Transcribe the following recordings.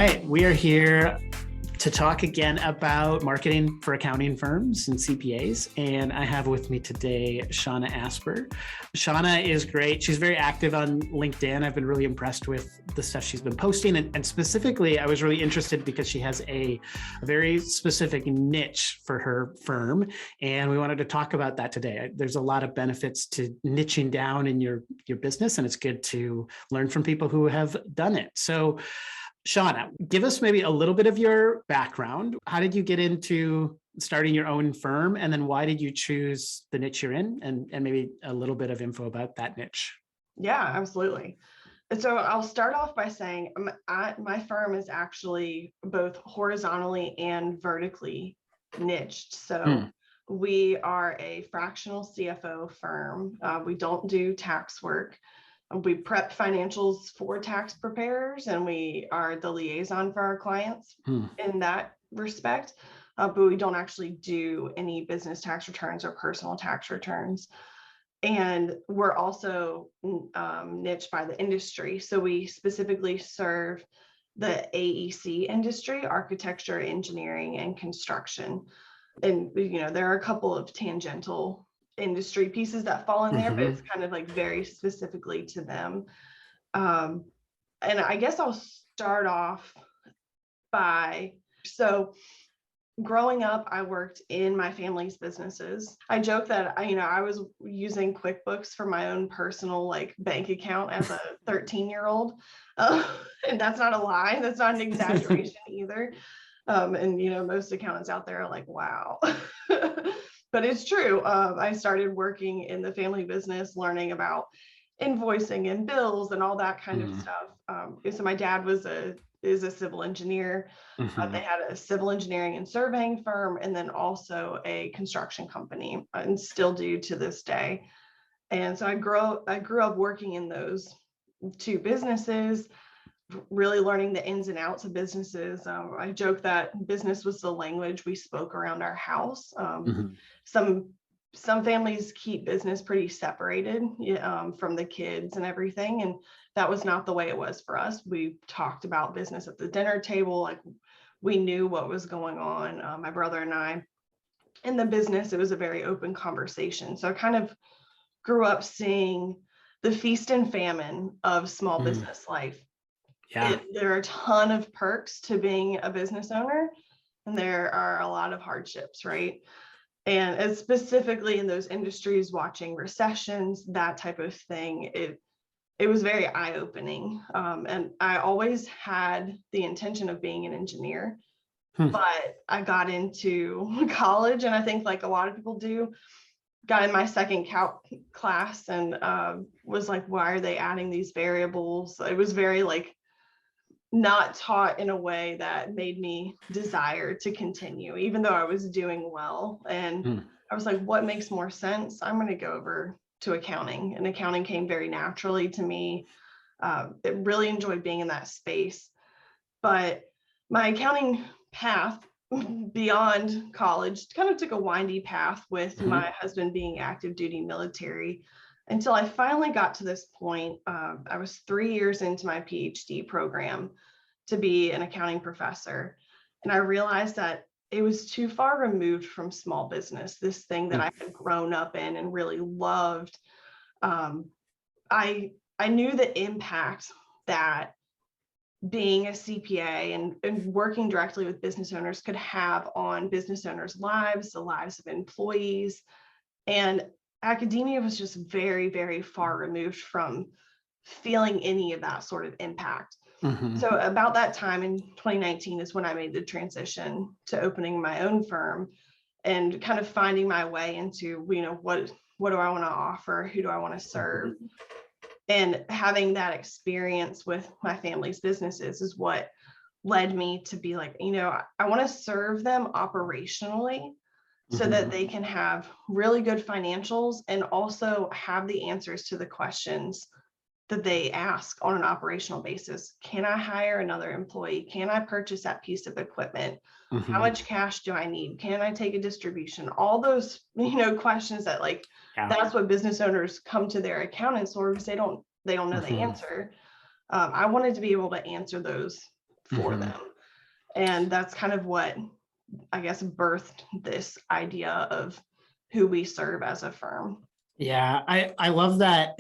right, we are here to talk again about marketing for accounting firms and CPAs. And I have with me today, Seanna Asper. Seanna is great. She's very active on LinkedIn. I've been really impressed with the stuff she's been posting. And specifically, I was really interested because she has a very specific niche for her firm. And we wanted to talk about that today. There's a lot of benefits to niching down in your business, and it's good to learn from people who have done it. So Seanna, give us maybe a little bit of your background. How did you get into starting your own firm? And then why did you choose the niche you're in? And maybe a little bit of info about that niche. Yeah, absolutely. And so I'll start off by saying my firm is actually both horizontally and vertically niched. So we are a fractional CFO firm. We don't do tax work. We prep financials for tax preparers, and we are the liaison for our clients in that respect. But we don't actually do any business tax returns or personal tax returns. And we're also niched by the industry. So we specifically serve the AEC industry, architecture, engineering, and construction. And, there are a couple of tangential industry pieces that fall in there, but it's kind of like very specifically to them. And I guess I'll start off by, growing up, I worked in my family's businesses. I joke that I was using QuickBooks for my own personal bank account as a 13-year-old. And that's not a lie. That's not an exaggeration either. And most accountants out there are like, wow. But it's true. I started working in the family business, learning about invoicing and bills and all that kind of stuff. So my dad is a civil engineer. They had a civil engineering and surveying firm, and then also a construction company, and still do to this day. And so I grew up working in those two businesses, really learning the ins and outs of businesses. I joke that business was the language we spoke around our house. Some families keep business pretty separated from the kids and everything, and that was not the way it was for us. We talked about business at the dinner table, like we knew what was going on. My brother and I, in the business, it was a very open conversation. So I kind of grew up seeing the feast and famine of small business life. Yeah. There are a ton of perks to being a business owner, and there are a lot of hardships, right? And as specifically in those industries, watching recessions, that type of thing, it was very eye-opening. And I always had the intention of being an engineer, but I got into college, and I think like a lot of people do, got in my second calc class and was like, why are they adding these variables? It was very not taught in a way that made me desire to continue, even though I was doing well. And I was like, what makes more sense? I'm going to go over to accounting. And accounting came very naturally to me. It really enjoyed being in that space. But my accounting path beyond college kind of took a windy path with my husband being active duty military, until I finally got to this point. I was 3 years into my PhD program to be an accounting professor. And I realized that it was too far removed from small business, this thing that I had grown up in and really loved. I knew the impact that being a CPA and working directly with business owners could have on business owners' lives, the lives of employees. And academia was just very, very far removed from feeling any of that sort of impact. So about that time in 2019 is when I made the transition to opening my own firm and kind of finding my way into, what do I want to offer? Who do I want to serve? And having that experience with my family's businesses is what led me to be like, I want to serve them operationally so that they can have really good financials and also have the answers to the questions that they ask on an operational basis. Can I hire another employee? Can I purchase that piece of equipment? How much cash do I need? Can I take a distribution? All those, questions that that's what business owners come to their accountants for, because they don't know the answer. I wanted to be able to answer those for them. And that's kind of what, I guess, birthed this idea of who we serve as a firm. Yeah, I love that.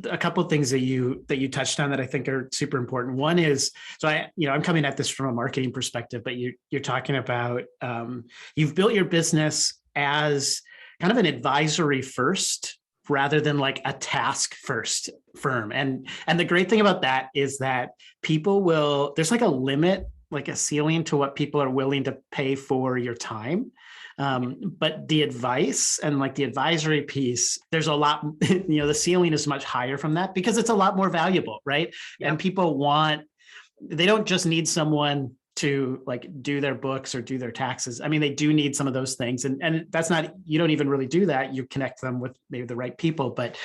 A couple of things that you touched on that I think are super important. One is, so I'm coming at this from a marketing perspective, but you're talking about you've built your business as kind of an advisory first rather than like a task first firm. And the great thing about that is that there's like a limit, like a ceiling to what people are willing to pay for your time. But the advice and like the advisory piece, there's a lot, the ceiling is much higher from that because it's a lot more valuable, right? Yep. And they don't just need someone to like do their books or do their taxes. I mean, they do need some of those things. And that's not, you don't even really do that. You connect them with maybe the right people, but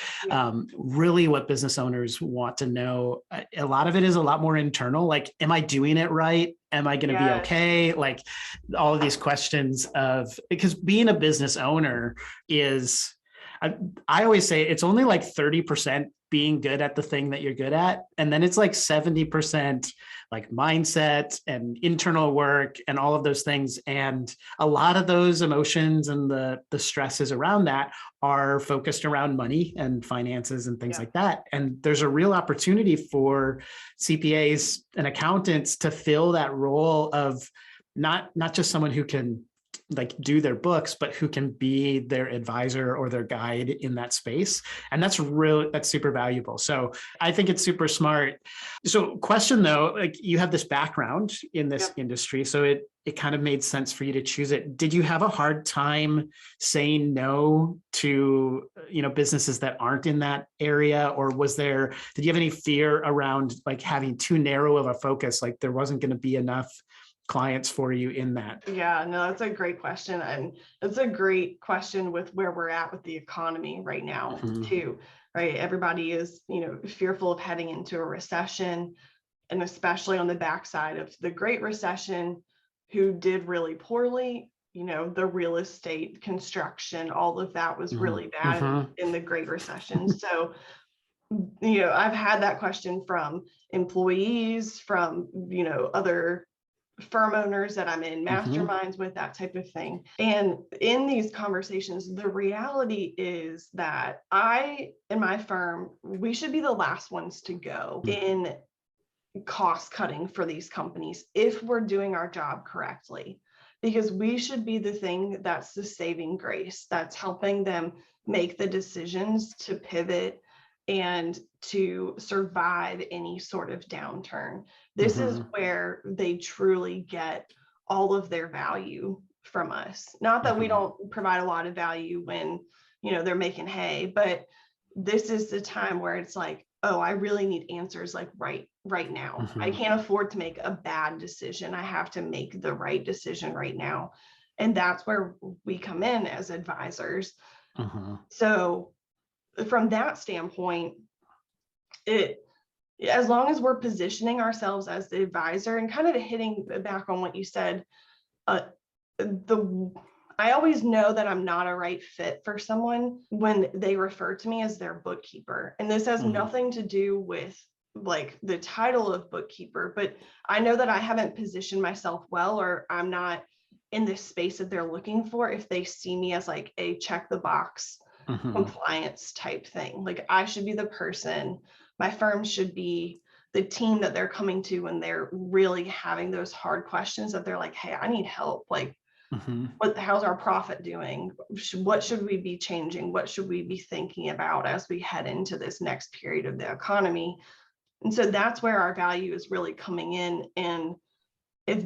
really what business owners want to know, a lot of it is a lot more internal. Like, am I doing it right? Am I going to be okay? Like all of these questions because being a business owner is, I always say it's only like 30% being good at the thing that you're good at. And then it's like 70% like mindset and internal work and all of those things. And a lot of those emotions and the stresses around that are focused around money and finances and things like that. And there's a real opportunity for CPAs and accountants to fill that role of not just someone who can like do their books, but who can be their advisor or their guide in that space. And that's super valuable. So I think it's super smart. So question though, like you have this background in this industry, so it kind of made sense for you to choose it. Did you have a hard time saying no to, businesses that aren't in that area? Or did you have any fear around like having too narrow of a focus? Like there wasn't going to be enough clients for you in that? Yeah, no, that's a great question. And it's a great question with where we're at with the economy right now too, right? Everybody is, fearful of heading into a recession, and especially on the backside of the Great Recession, who did really poorly, the real estate, construction, all of that was really bad in the Great Recession. So, I've had that question from employees, from, other firm owners that I'm in masterminds with, that type of thing. And in these conversations, the reality is that I and my firm, we should be the last ones to go in cost cutting for these companies if we're doing our job correctly, because we should be the thing that's the saving grace, that's helping them make the decisions to pivot and to survive any sort of downturn. This is where they truly get all of their value from us. Not that we don't provide a lot of value when, they're making hay, but this is the time where it's like, oh, I really need answers like right now. I can't afford to make a bad decision. I have to make the right decision right now. And that's where we come in as advisors. So from that standpoint, as long as we're positioning ourselves as the advisor and kind of hitting back on what you said, I always know that I'm not a right fit for someone when they refer to me as their bookkeeper. And this has nothing to do with like the title of bookkeeper, but I know that I haven't positioned myself well, or I'm not in this space that they're looking for if they see me as like a check the box compliance type thing. Like I should be the person, my firm should be the team that they're coming to when they're really having those hard questions that they're like, hey, I need help. Like, how's our profit doing? What should we be changing? What should we be thinking about as we head into this next period of the economy? And so that's where our value is really coming in. And if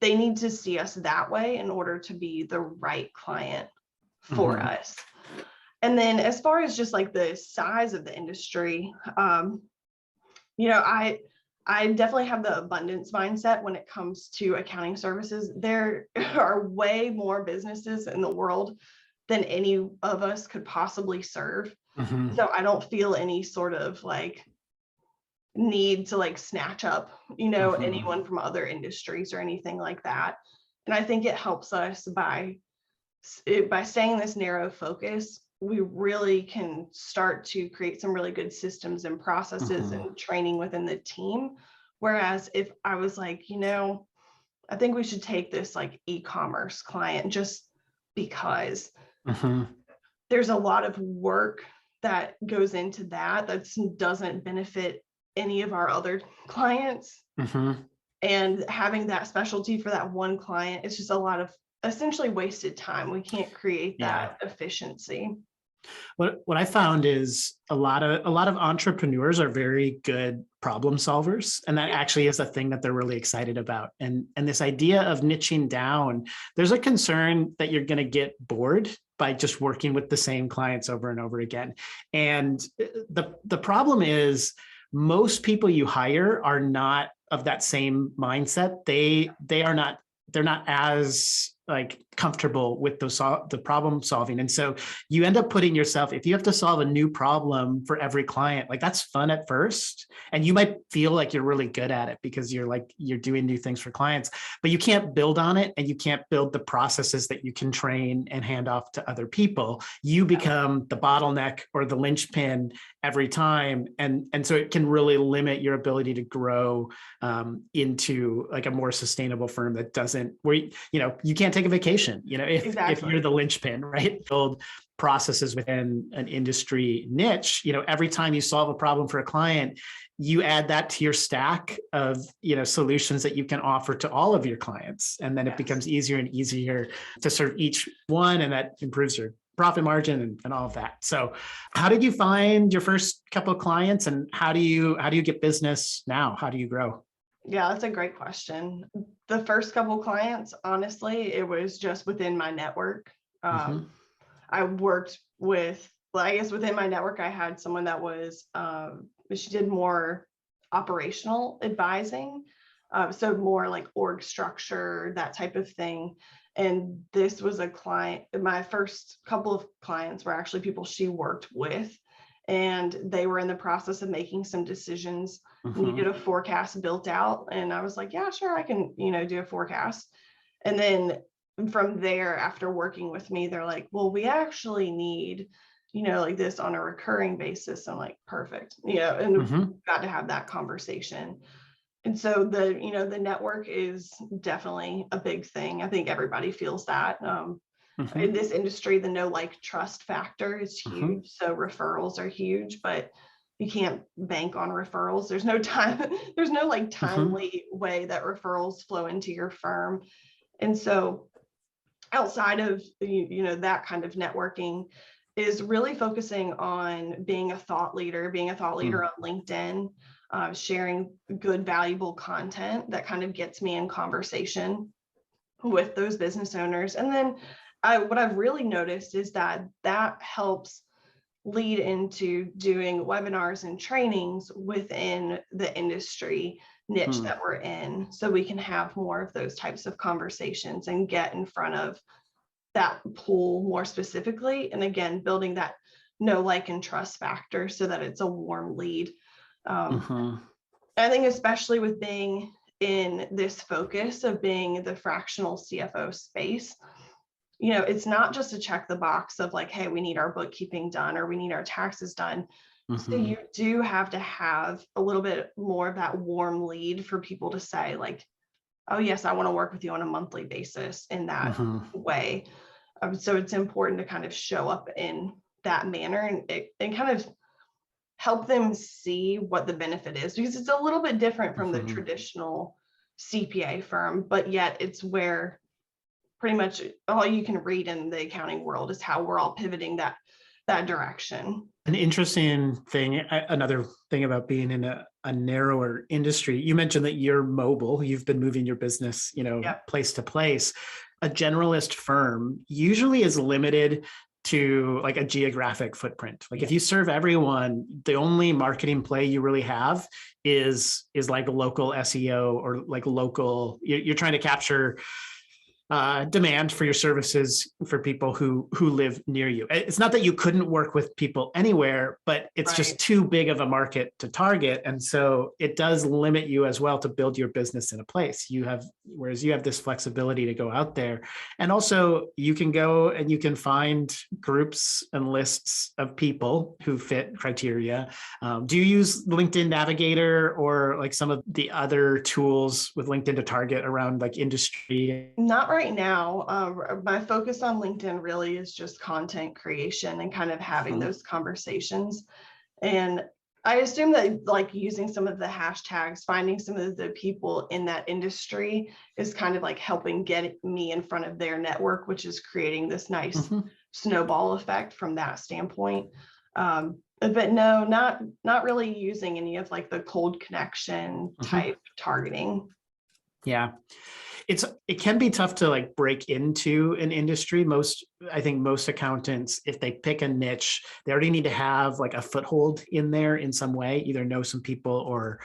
they need to see us that way in order to be the right client for us. And then as far as just like the size of the industry, I definitely have the abundance mindset when it comes to accounting services. There are way more businesses in the world than any of us could possibly serve. So I don't feel any sort of like need to like snatch up, anyone from other industries or anything like that. And I think it helps us by staying in this narrow focus. We really can start to create some really good systems and processes and training within the team Whereas if I was like, I think we should take this like e-commerce client just because there's a lot of work that goes into that doesn't benefit any of our other clients. And having that specialty for that one client, it's just a lot of essentially wasted time. We can't create that efficiency. What I found is a lot of entrepreneurs are very good problem solvers, and that actually is a thing that they're really excited about. And this idea of niching down, there's a concern that you're going to get bored by just working with the same clients over and over again. And the problem is most people you hire are not of that same mindset. They're not as like comfortable with the problem solving. And so you end up putting yourself, if you have to solve a new problem for every client, like that's fun at first. And you might feel like you're really good at it because you're doing new things for clients, but you can't build on it. And you can't build the processes that you can train and hand off to other people. You become the bottleneck or the linchpin every time. And so it can really limit your ability to grow into like a more sustainable firm that doesn't, where, you can't take a vacation, if you're the linchpin, right? Build processes within an industry niche, every time you solve a problem for a client, you add that to your stack of, solutions that you can offer to all of your clients. And then it becomes easier and easier to serve each one. And that improves your profit margin and all of that. So how did you find your first couple of clients, and how do you get business now? How do you grow? Yeah, that's a great question. The first couple clients, honestly, it was just within my network. I worked with, I guess within my network, I had someone that was, she did more operational advising. So more like org structure, that type of thing. And this was a client, my first couple of clients were actually people she worked with. And they were in the process of making some decisions, needed a forecast built out. And I was like, yeah, sure, I can, do a forecast. And then from there, after working with me, they're like, well, we actually need, like this on a recurring basis. I'm like, perfect, and got to have that conversation. And so the network is definitely a big thing. I think everybody feels that. In this industry, the know, like, trust factor is huge. So referrals are huge, but you can't bank on referrals. There's no time, there's no like timely way that referrals flow into your firm. And so outside of, that kind of networking is really focusing on being a thought leader on LinkedIn, sharing good, valuable content that kind of gets me in conversation with those business owners. And then what I've really noticed is that helps lead into doing webinars and trainings within the industry niche that we're in, so we can have more of those types of conversations and get in front of that pool more specifically. And again, building that know, like, and trust factor so that it's a warm lead. I think especially with being in this focus of being the fractional CFO space, it's not just to check the box of like, hey, we need our bookkeeping done or we need our taxes done. So you do have to have a little bit more of that warm lead for people to say like, oh yes, I want to work with you on a monthly basis in that way. So it's important to kind of show up in that manner and kind of help them see what the benefit is, because it's a little bit different from the traditional CPA firm, but yet it's where pretty much all you can read in the accounting world is how we're all pivoting that direction. An interesting thing, another thing about being in a narrower industry, you mentioned that you're mobile, you've been moving your business, place to place. A generalist firm usually is limited to like a geographic footprint. Like if you serve everyone, the only marketing play you really have is like local SEO or like local, you're trying to capture demand for your services for people who live near you. It's not that you couldn't work with people anywhere, but it's just too big of a market to target, and so it does limit you as well to build your business in a place. Whereas you have this flexibility to go out there, and also you can go and you can find groups and lists of people who fit criteria. Do you use LinkedIn Navigator or like some of the other tools with LinkedIn to target around like industry? Not right now. My focus on LinkedIn really is just content creation and kind of having those conversations. And I assume that like using some of the hashtags, finding some of the people in that industry is kind of like helping get me in front of their network, which is creating this nice snowball effect from that standpoint. But no, not really using any of like the cold connection type targeting. Yeah. It can be tough to like break into an industry. I think most accountants, if they pick a niche, they already need to have like a foothold in there in some way, either know some people or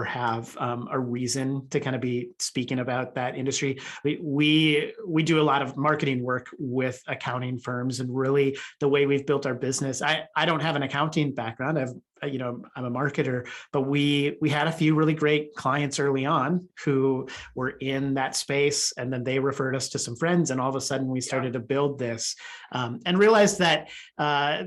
have a reason to kind of be speaking about that industry. We do a lot of marketing work with accounting firms, and really the way we've built our business. I don't have an accounting background. I'm a marketer, but we had a few really great clients early on who were in that space, and then they referred us to some friends, and all of a sudden we started to build this and realized that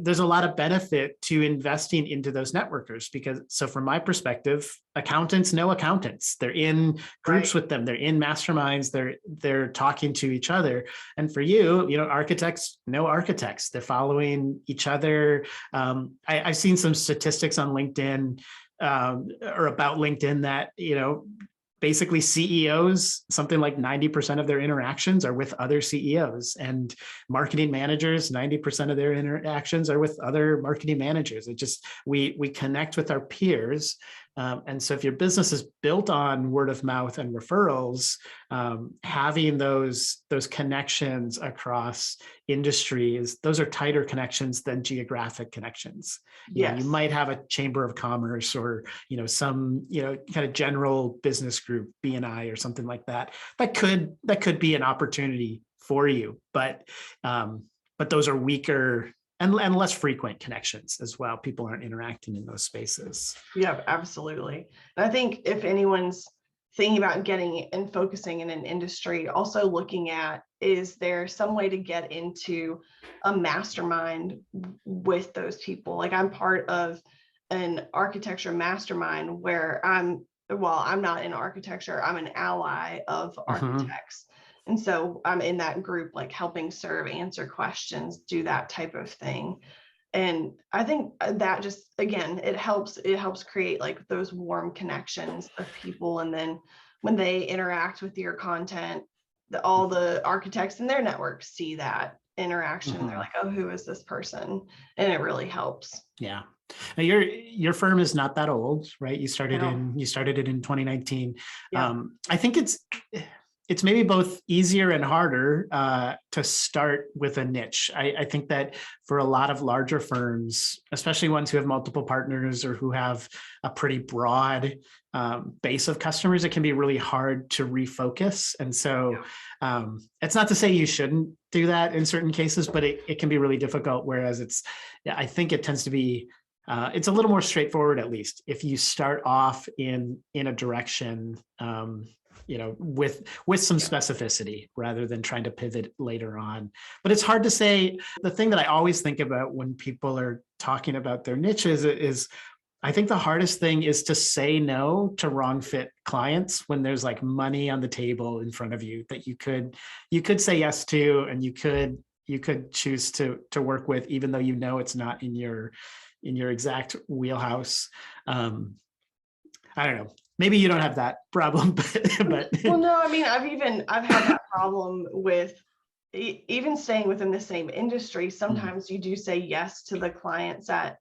there's a lot of benefit to investing into those networkers, because so from my perspective, accountants know accountants. They're in groups with them. They're in masterminds. They're talking to each other. And for you, architects know architects. They're following each other. I've seen some statistics on LinkedIn or about LinkedIn that, basically CEOs, something like 90% of their interactions are with other CEOs, and marketing managers, 90% of their interactions are with other marketing managers. We connect with our peers. And so if your business is built on word of mouth and referrals, having those connections across industries, those are tighter connections than geographic connections. You might have a chamber of commerce or, some, kind of general business group, BNI or something like that. That could be an opportunity for you, but those are weaker and less frequent connections as well. People aren't interacting in those spaces. Yeah, absolutely. And I think if anyone's thinking about getting and focusing in an industry, also looking at, is there some way to get into a mastermind with those people? Like I'm part of an architecture mastermind where I'm not in architecture, I'm an ally of architects. And so I'm in that group, like helping serve, answer questions, do that type of thing. And I think that just, again, it helps create like those warm connections of people. And then when they interact with your content, all the architects in their network see that interaction. And they're like, oh, who is this person? And it really helps. Yeah. Now your firm is not that old, right? You started it in 2019. Yeah. I think it's maybe both easier and harder to start with a niche. I think that for a lot of larger firms, especially ones who have multiple partners or who have a pretty broad base of customers, it can be really hard to refocus. And so it's not to say you shouldn't do that in certain cases, but it can be really difficult. Whereas I think it tends to be, it's a little more straightforward, at least if you start off in a direction, with some specificity rather than trying to pivot later on. But it's hard to say. The thing that I always think about when people are talking about their niches is I think the hardest thing is to say no to wrong fit clients when there's like money on the table in front of you that you could say yes to, and you could choose to work with, even though it's not in your exact wheelhouse. I don't know. Maybe you don't have that problem, but well, no, I mean, I've had that problem with even staying within the same industry. Sometimes you do say yes to the clients that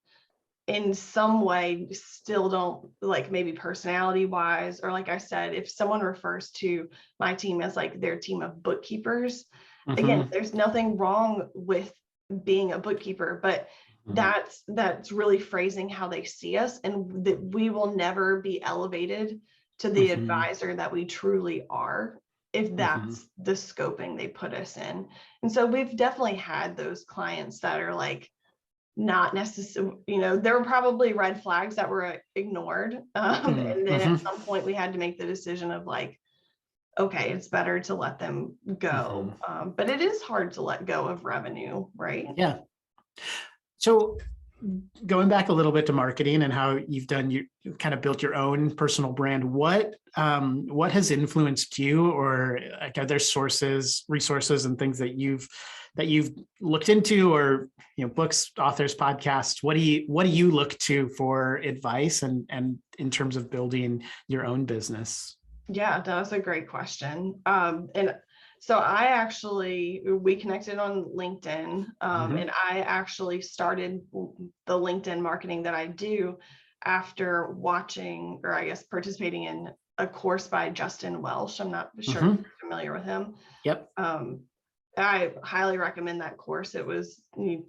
in some way still don't, like maybe personality wise, or like I said, if someone refers to my team as like their team of bookkeepers, again, there's nothing wrong with being a bookkeeper, but that's really phrasing how they see us, and that we will never be elevated to the advisor that we truly are if that's the scoping they put us in. And so we've definitely had those clients that are like, not necessarily, there were probably red flags that were ignored. And then at some point we had to make the decision of like, okay, it's better to let them go. But it is hard to let go of revenue, right? Yeah. So going back a little bit to marketing and how you kind of built your own personal brand, what has influenced you, or like, are there resources and things that you've looked into, or books, authors, podcasts? What do you look to for advice and in terms of building your own business? Yeah, that's a great question. And so we connected on LinkedIn, and I actually started the LinkedIn marketing that I do after watching, or I guess participating in a course by Justin Welsh. I'm not sure if you're familiar with him. Yep. I highly recommend that course. It was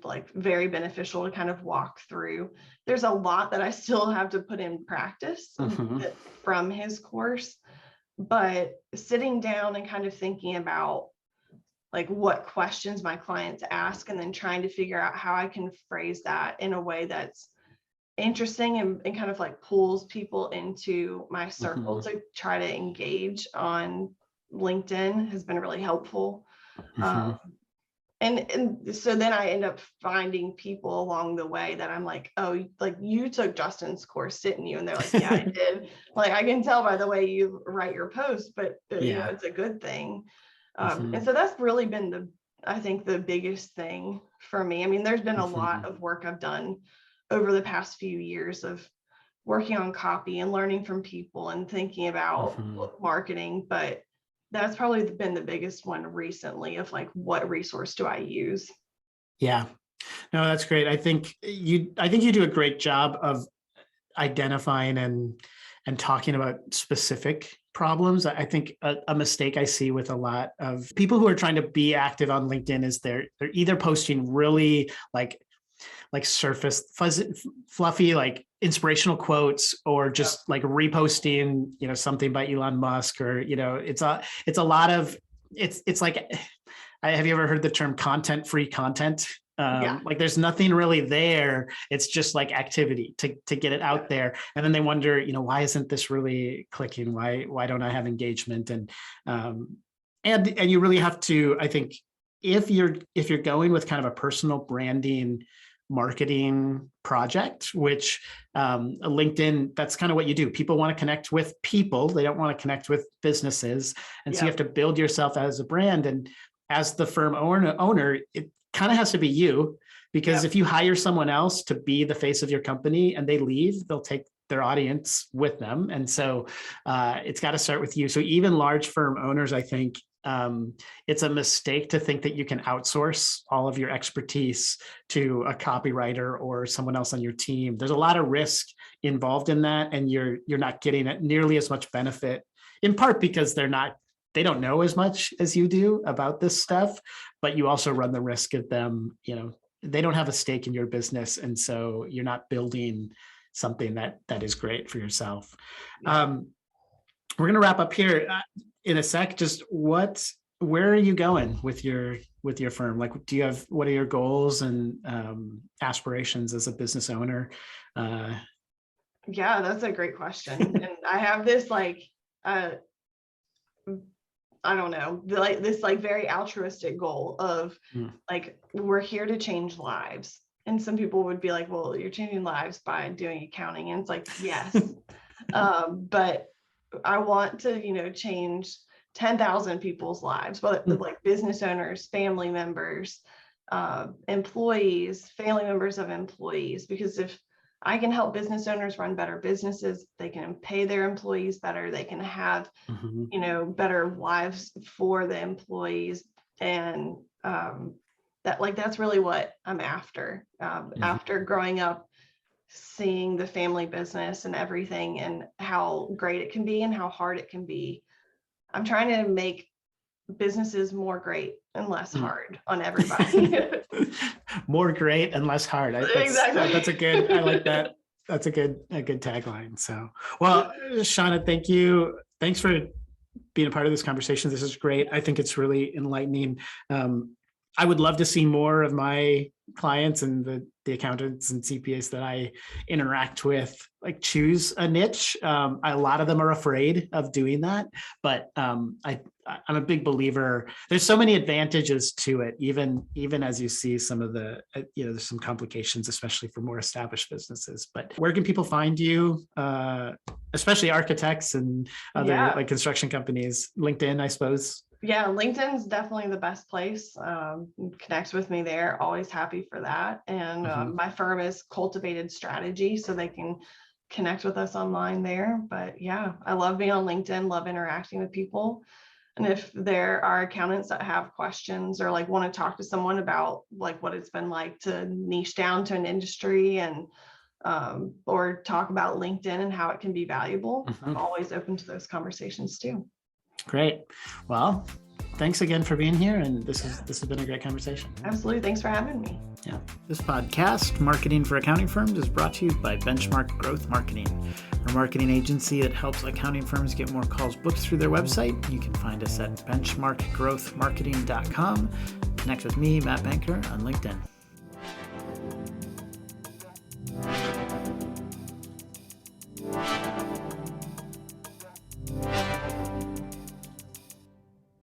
like very beneficial to kind of walk through. There's a lot that I still have to put in practice from his course. But sitting down and kind of thinking about like what questions my clients ask, and then trying to figure out how I can phrase that in a way that's interesting and kind of like pulls people into my circle to try to engage on LinkedIn has been really helpful. And so then I end up finding people along the way that I'm like, oh, like you took Justin's course, didn't you? And they're like, yeah, I did. Like, I can tell by the way you write your post, but it's a good thing. And so that's really been I think the biggest thing for me. I mean, there's been a lot of work I've done over the past few years of working on copy and learning from people and thinking about marketing, but that's probably been the biggest one recently of like, what resource do I use? Yeah, no, that's great. I think you do a great job of identifying and talking about specific problems. I think a mistake I see with a lot of people who are trying to be active on LinkedIn is they're either posting really like surface fluffy, like inspirational quotes, or just like reposting, something by Elon Musk, or, it's a lot of, it's like, have you ever heard the term content-free content? Like there's nothing really there. It's just like activity to get it out there. And then they wonder, why isn't this really clicking? Why don't I have engagement? And you really have to, I think, if you're going with kind of a personal branding marketing project, which LinkedIn, that's kind of what you do. People want to connect with people. They don't want to connect with businesses. And so you have to build yourself as a brand. And as the firm owner, it kind of has to be you, because if you hire someone else to be the face of your company and they leave, they'll take their audience with them. And so it's got to start with you. So even large firm owners, I think, it's a mistake to think that you can outsource all of your expertise to a copywriter or someone else on your team. There's a lot of risk involved in that, and you're not getting nearly as much benefit, in part because they don't know as much as you do about this stuff, but you also run the risk of them, they don't have a stake in your business. And so you're not building something that is great for yourself. We're going to wrap up here in a sec. Just where are you going with your firm? Like, what are your goals and aspirations as a business owner? Yeah, that's a great question. And I have this I don't know, like this very altruistic goal of like, we're here to change lives. And some people would be like, well, you're changing lives by doing accounting. And it's like, yes. But I want to, change 10,000 people's lives, but like business owners, family members, employees, family members of employees, because if I can help business owners run better businesses, they can pay their employees better, they can have, better lives for the employees. And that's really what I'm after. After growing up, seeing the family business and everything and how great it can be and how hard it can be, I'm trying to make businesses more great and less hard on everybody. More great and less hard. Exactly. That's a good, I like that. That's a good tagline. So, well, Seanna, thank you. Thanks for being a part of this conversation. This is great. I think it's really enlightening. I would love to see more of my clients and the accountants and CPAs that I interact with, like, choose a niche. A lot of them are afraid of doing that, but I'm a big believer. There's so many advantages to it, even as you see some of the, there's some complications, especially for more established businesses. But where can people find you, especially architects and other like construction companies? LinkedIn, I suppose. Yeah, LinkedIn's definitely the best place. Connect with me there. Always happy for that. And my firm is Cultivated Strategy, so they can connect with us online there. But yeah, I love being on LinkedIn, love interacting with people. And if there are accountants that have questions or like want to talk to someone about like what it's been like to niche down to an industry and or talk about LinkedIn and how it can be valuable, I'm always open to those conversations too. Great. Well, thanks again for being here. And this has been a great conversation. Absolutely. Thanks for having me. Yeah. This podcast, Marketing for Accounting Firms, is brought to you by Benchmark Growth Marketing, a marketing agency that helps accounting firms get more calls booked through their website. You can find us at benchmarkgrowthmarketing.com. Connect with me, Matt Banker, on LinkedIn.